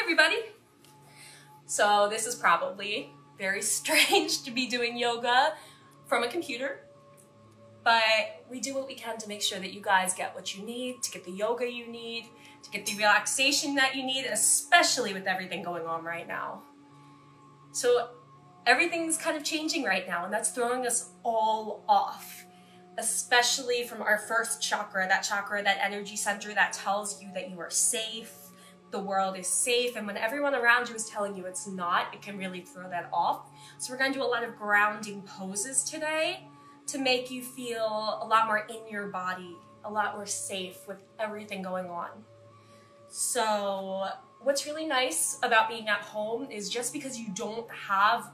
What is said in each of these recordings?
everybody. So this is probably very strange to be doing yoga from a computer, but we do what we can to make sure that you guys get what you need, to get the yoga you need, to get the relaxation that you need, especially with everything going on right now. So everything's kind of changing right now, and that's throwing us all off, especially from our first chakra, that energy center that tells you that you are safe, the world is safe, and when everyone around you is telling you it's not, it can really throw that off. So we're going to do a lot of grounding poses today to make you feel a lot more in your body, a lot more safe with everything going on. So what's really nice about being at home is just because you don't have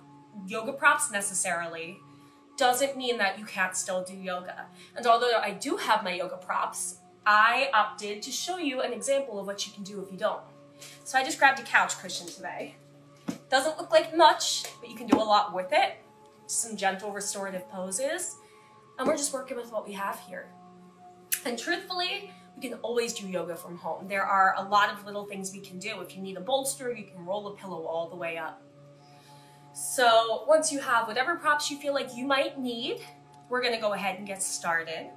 yoga props necessarily doesn't mean that you can't still do yoga. And although I do have my yoga props, I opted to show you an example of what you can do if you don't. So I just grabbed a couch cushion today. Doesn't look like much, but you can do a lot with it. Some gentle restorative poses. And we're just working with what we have here. And truthfully, we can always do yoga from home. There are a lot of little things we can do. If you need a bolster, you can roll a pillow all the way up. So once you have whatever props you feel like you might need, we're gonna go ahead and get started.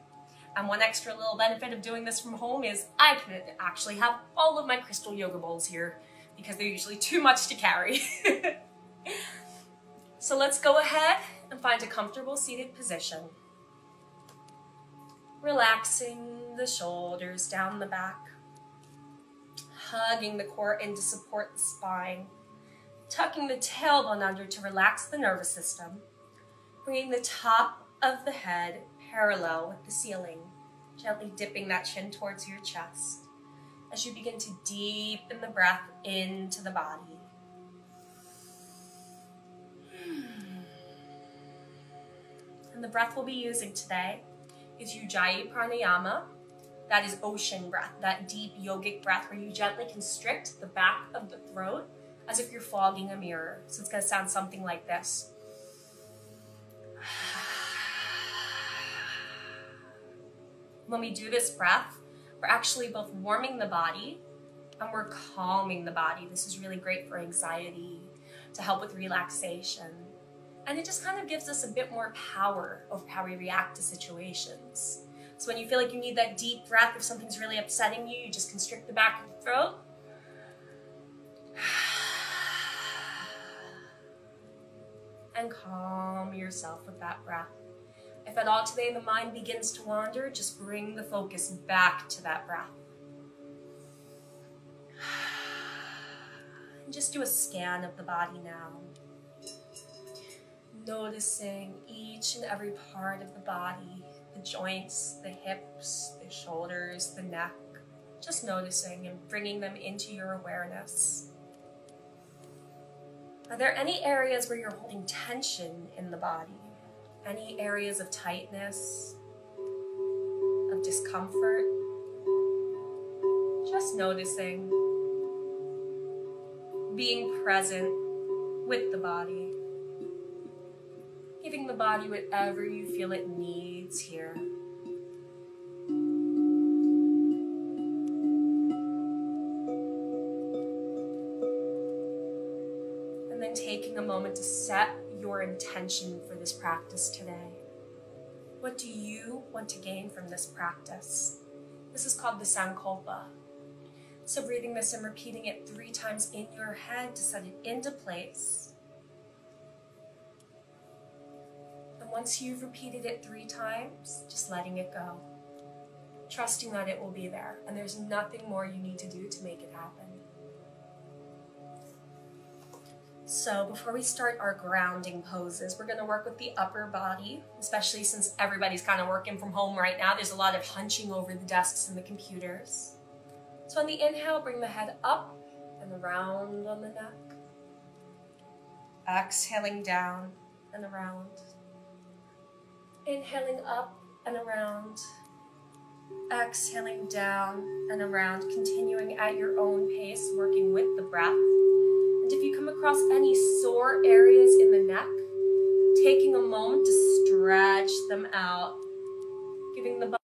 And one extra little benefit of doing this from home is I can actually have all of my crystal yoga bowls here because they're usually too much to carry. So let's go ahead and find a comfortable seated position. Relaxing the shoulders down the back, hugging the core in to support the spine, tucking the tailbone under to relax the nervous system, bringing the top of the head parallel with the ceiling, gently dipping that chin towards your chest as you begin to deepen the breath into the body. And the breath we'll be using today is Ujjayi Pranayama. That is ocean breath, that deep yogic breath where you gently constrict the back of the throat as if you're fogging a mirror. So it's going to sound something like this. When we do this breath, we're actually both warming the body and we're calming the body. This is really great for anxiety, to help with relaxation. And it just kind of gives us a bit more power over how we react to situations. So when you feel like you need that deep breath, if something's really upsetting you, you just constrict the back of the throat. And calm yourself with that breath. If at all today the mind begins to wander, just bring the focus back to that breath. And just do a scan of the body now. Noticing each and every part of the body, the joints, the hips, the shoulders, the neck. Just noticing and bringing them into your awareness. Are there any areas where you're holding tension in the body? Any areas of tightness, of discomfort? Just noticing, being present with the body, giving the body whatever you feel it needs here. And then taking a moment to set your intention for this practice today. What do you want to gain from this practice? This is called the Sankalpa. So breathing this and repeating it 3 times in your head to set it into place. And once you've repeated it 3 times, just letting it go. Trusting that it will be there, and there's nothing more you need to do to make it happen. So before we start our grounding poses, we're going to work with the upper body, especially since everybody's kind of working from home right now. There's a lot of hunching over the desks and the computers. So on the inhale, bring the head up and around on the neck. Exhaling down and around. Inhaling up and around. Exhaling down and around, continuing at your own pace, working with the breath. And if you come across any sore areas in the neck, taking a moment to stretch them out, giving the